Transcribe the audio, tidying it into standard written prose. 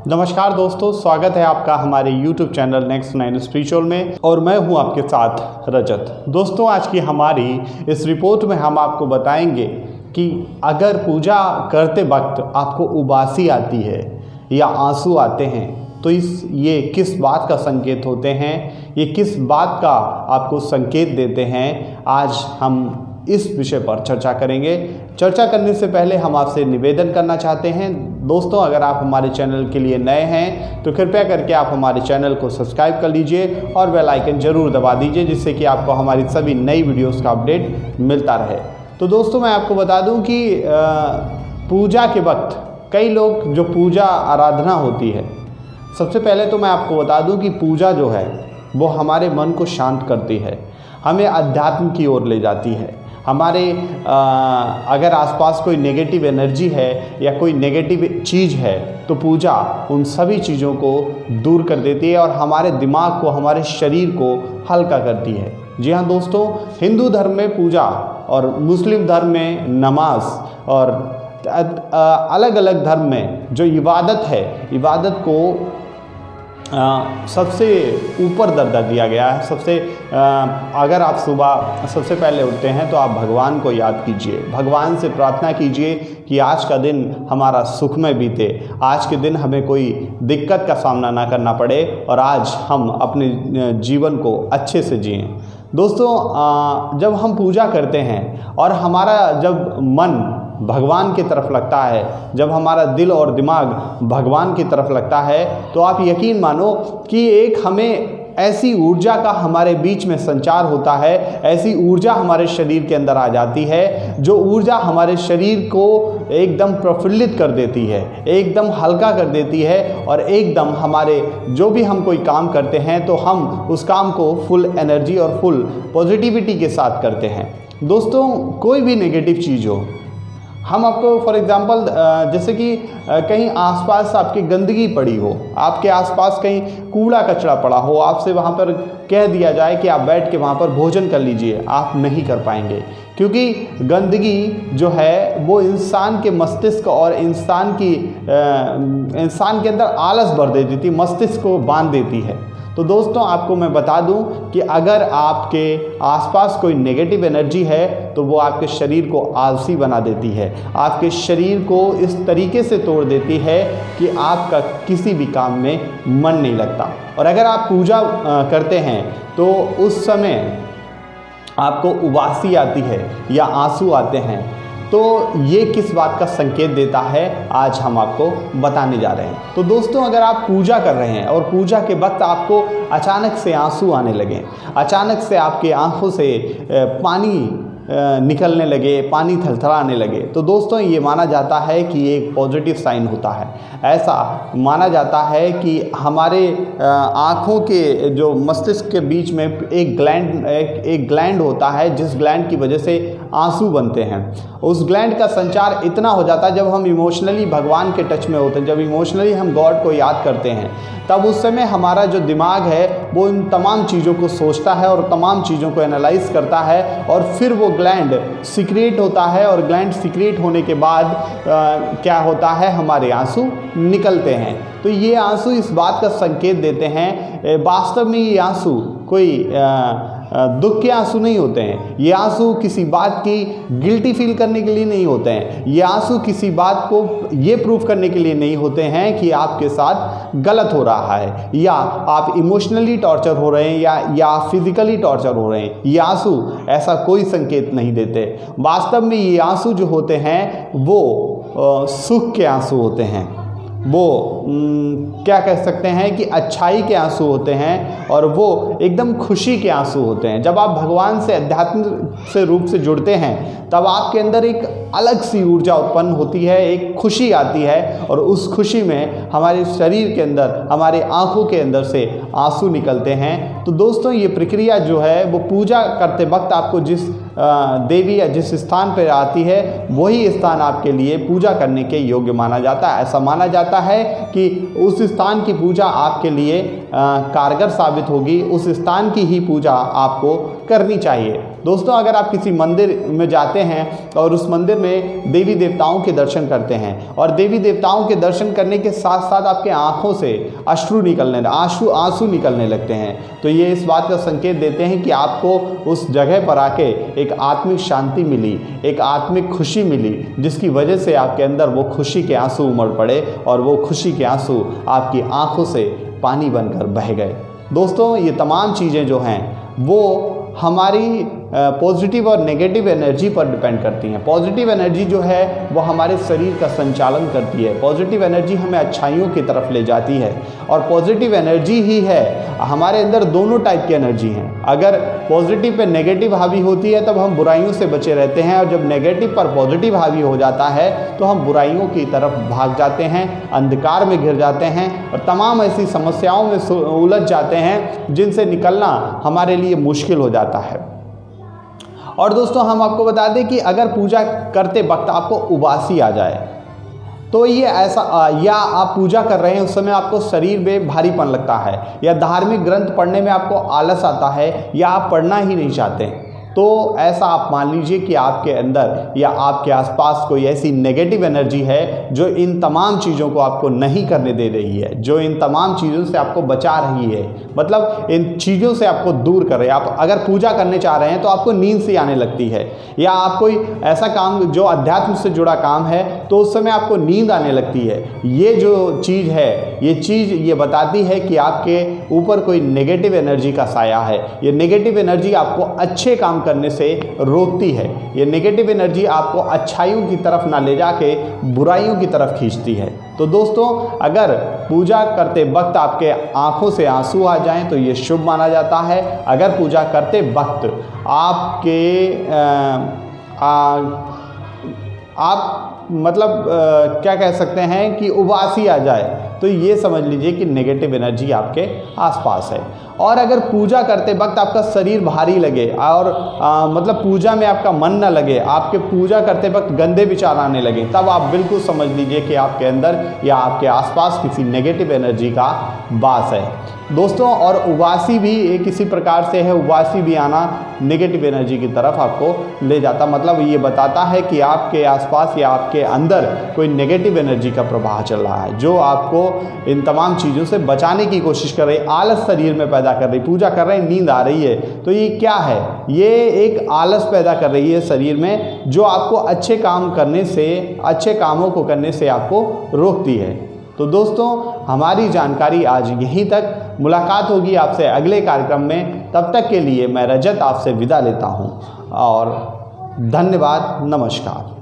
नमस्कार दोस्तों, स्वागत है आपका हमारे YouTube चैनल नेक्स्ट 9 स्पिरिचुअल में और मैं हूं आपके साथ रजत। दोस्तों, आज की हमारी इस रिपोर्ट में हम आपको बताएंगे कि अगर पूजा करते वक्त आपको उबासी आती है या आंसू आते हैं तो ये किस बात का संकेत होते हैं, ये किस बात का आपको संकेत देते हैं। आज हम इस विषय पर चर्चा करेंगे। चर्चा करने से पहले हम आपसे निवेदन करना चाहते हैं दोस्तों, अगर आप हमारे चैनल के लिए नए हैं तो कृपया करके आप हमारे चैनल को सब्सक्राइब कर लीजिए और बेल आइकन ज़रूर दबा दीजिए, जिससे कि आपको हमारी सभी नई वीडियोस का अपडेट मिलता रहे। तो दोस्तों, मैं आपको बता दूं कि पूजा के वक्त कई लोग जो पूजा आराधना होती है, सबसे पहले तो मैं आपको बता दूं कि पूजा जो है वो हमारे मन को शांत करती है, हमें अध्यात्म की ओर ले जाती है। हमारे अगर आसपास कोई नेगेटिव एनर्जी है या कोई नेगेटिव चीज़ है तो पूजा उन सभी चीज़ों को दूर कर देती है और हमारे दिमाग को, हमारे शरीर को हल्का करती है। जी हाँ दोस्तों, हिंदू धर्म में पूजा और मुस्लिम धर्म में नमाज और अलग अलग धर्म में जो इबादत है, इबादत को सबसे ऊपर दर्जा दिया गया है। अगर आप सुबह सबसे पहले उठते हैं तो आप भगवान को याद कीजिए, भगवान से प्रार्थना कीजिए कि आज का दिन हमारा सुखमय बीते, आज के दिन हमें कोई दिक्कत का सामना ना करना पड़े और आज हम अपने जीवन को अच्छे से जिएं। दोस्तों, जब हम पूजा करते हैं और हमारा जब मन भगवान की तरफ लगता है, जब हमारा दिल और दिमाग भगवान की तरफ लगता है, तो आप यकीन मानो कि एक हमें ऐसी ऊर्जा का हमारे बीच में संचार होता है, ऐसी ऊर्जा हमारे शरीर के अंदर आ जाती है जो ऊर्जा हमारे शरीर को एकदम प्रफुल्लित कर देती है, एकदम हल्का कर देती है और एकदम हमारे जो भी हम कोई काम करते हैं तो हम उस काम को फुल एनर्जी और फुल पॉजिटिविटी के साथ करते हैं। दोस्तों, कोई भी नेगेटिव चीज़ हो, हम आपको फॉर एग्ज़ाम्पल जैसे कि कहीं आसपास आपकी गंदगी पड़ी हो, आपके आसपास कहीं कूड़ा कचरा पड़ा हो, आपसे वहाँ पर कह दिया जाए कि आप बैठ के वहाँ पर भोजन कर लीजिए, आप नहीं कर पाएंगे, क्योंकि गंदगी जो है वो इंसान के मस्तिष्क और इंसान के अंदर आलस भर देती थी, मस्तिष्क को बांध देती है। तो दोस्तों, आपको मैं बता दूं कि अगर आपके आसपास कोई नेगेटिव एनर्जी है तो वो आपके शरीर को आलसी बना देती है, आपके शरीर को इस तरीके से तोड़ देती है कि आपका किसी भी काम में मन नहीं लगता। और अगर आप पूजा करते हैं तो उस समय आपको उबासी आती है या आंसू आते हैं, तो ये किस बात का संकेत देता है, आज हम आपको बताने जा रहे हैं। तो दोस्तों, अगर आप पूजा कर रहे हैं और पूजा के वक्त आपको अचानक से आंसू आने लगे, अचानक से आपके आंखों से पानी निकलने लगे, पानी थलथलाने लगे, तो दोस्तों ये माना जाता है कि एक पॉजिटिव साइन होता है। ऐसा माना जाता है कि हमारे आँखों के जो मस्तिष्क के बीच में एक ग्लैंड होता है, जिस ग्लैंड की वजह से आंसू बनते हैं। उस ग्लैंड का संचार इतना हो जाता है जब हम इमोशनली भगवान के टच में होते हैं, जब इमोशनली हम गॉड को याद करते हैं, तब उस समय हमारा जो दिमाग है वो इन तमाम चीज़ों को सोचता है और तमाम चीज़ों को एनालाइज करता है और फिर वो ग्लैंड सीक्रेट होता है और ग्लैंड सीक्रेट होने के बाद क्या होता है, हमारे आंसू निकलते हैं। तो ये आंसू इस बात का संकेत देते हैं, वास्तव में ये आंसू कोई दुख के आंसू नहीं होते हैं, ये आंसू किसी बात की गिल्टी फील करने के लिए नहीं होते हैं, ये आंसू किसी बात को ये प्रूफ करने के लिए नहीं होते हैं कि आपके साथ गलत हो रहा है या आप इमोशनली टॉर्चर हो रहे हैं या फिजिकली टॉर्चर हो रहे हैं। ये आंसू ऐसा कोई संकेत नहीं देते। वास्तव में ये आंसू जो होते हैं वो सुख के आंसू होते हैं, वो क्या कह सकते हैं कि अच्छाई के आंसू होते हैं और वो एकदम खुशी के आंसू होते हैं। जब आप भगवान से आध्यात्मिक से रूप से जुड़ते हैं तब आपके अंदर एक अलग सी ऊर्जा उत्पन्न होती है, एक खुशी आती है और उस खुशी में हमारे शरीर के अंदर, हमारे आँखों के अंदर से आंसू निकलते हैं। तो दोस्तों, ये प्रक्रिया जो है वो पूजा करते वक्त आपको जिस देवी या जिस स्थान पर आती है वही स्थान आपके लिए पूजा करने के योग्य माना जाता है। ऐसा माना जाता है कि उस स्थान की पूजा आपके लिए कारगर साबित होगी, उस स्थान की ही पूजा आपको करनी चाहिए। दोस्तों, अगर आप किसी मंदिर में जाते हैं और उस मंदिर में देवी देवताओं के दर्शन करते हैं और देवी देवताओं के दर्शन करने के साथ साथ आपके आँखों से आंसू निकलने लगते हैं, तो ये इस बात का संकेत देते हैं कि आपको उस जगह पर आके एक आत्मिक शांति मिली, एक आत्मिक खुशी मिली, जिसकी वजह से आपके अंदर वो खुशी के आंसू उमड़ पड़े और वो खुशी के आंसू आपकी आंखों से पानी बनकर बह गए। दोस्तों, ये तमाम चीज़ें जो हैं वो हमारी पॉजिटिव और नेगेटिव एनर्जी पर डिपेंड करती हैं। पॉजिटिव एनर्जी जो है वो हमारे शरीर का संचालन करती है, पॉजिटिव एनर्जी हमें अच्छाइयों की तरफ ले जाती है और पॉजिटिव एनर्जी ही है, हमारे अंदर दोनों टाइप की एनर्जी हैं। अगर पॉजिटिव पे नेगेटिव हावी होती है तब हम बुराइयों से बचे रहते हैं, और जब नेगेटिव पर पॉजिटिव हावी हो जाता है तो हम बुराइयों की तरफ भाग जाते हैं, अंधकार में घिर जाते हैं और तमाम ऐसी समस्याओं में उलझ जाते हैं जिनसे निकलना हमारे लिए मुश्किल हो जाता है। और दोस्तों, हम आपको बता दें कि अगर पूजा करते वक्त आपको उबासी आ जाए तो ये ऐसा या आप पूजा कर रहे हैं उस समय आपको शरीर में भारीपन लगता है, या धार्मिक ग्रंथ पढ़ने में आपको आलस आता है, या आप पढ़ना ही नहीं चाहते, तो ऐसा आप मान लीजिए कि आपके अंदर या आपके आसपास कोई ऐसी नेगेटिव एनर्जी है जो इन तमाम चीज़ों को आपको नहीं करने दे रही है, जो इन तमाम चीज़ों से आपको बचा रही है, मतलब इन चीज़ों से आपको दूर कर रही है। आप अगर पूजा करने चाह रहे हैं तो आपको नींद सी आने लगती है, या आप कोई ऐसा काम जो अध्यात्म से जुड़ा काम है तो उस समय आपको नींद आने लगती है। ये जो चीज़ है, ये चीज़ ये बताती है कि आपके ऊपर कोई नेगेटिव एनर्जी का साया है। ये नेगेटिव एनर्जी आपको अच्छे काम करने से रोकती है, ये नेगेटिव एनर्जी आपको अच्छाइयों की तरफ ना ले जाके बुराइयों की तरफ खींचती है। तो दोस्तों, अगर पूजा करते वक्त आपके आंखों से आंसू आ जाएं तो ये शुभ माना जाता है। अगर पूजा करते वक्त आप मतलब क्या कह सकते हैं कि उबासी आ जाए तो ये समझ लीजिए कि नेगेटिव एनर्जी आपके आसपास है। और अगर पूजा करते वक्त आपका शरीर भारी लगे और मतलब पूजा में आपका मन न लगे, आपके पूजा करते वक्त गंदे विचार आने लगे, तब आप बिल्कुल समझ लीजिए कि आपके अंदर या आपके आसपास किसी नेगेटिव एनर्जी का वास है। दोस्तों, और उबासी भी एक इसी प्रकार से है, उबासी भी आना नेगेटिव एनर्जी की तरफ आपको ले जाता, मतलब ये बताता है कि आपके आसपास या आपके अंदर कोई नेगेटिव एनर्जी का प्रवाह चल रहा है जो आपको इन तमाम चीज़ों से बचाने की कोशिश कर रही है, आलस शरीर में पैदा कर रही। पूजा कर रहे हैं, नींद आ रही है, तो ये क्या है? ये एक आलस पैदा कर रही है शरीर में, जो आपको अच्छे काम करने से, अच्छे कामों को करने से आपको रोकती है। तो दोस्तों, हमारी जानकारी आज यहीं तक। मुलाकात होगी आपसे अगले कार्यक्रम में, तब तक के लिए मैं रजत आपसे विदा लेता हूं और धन्यवाद, नमस्कार।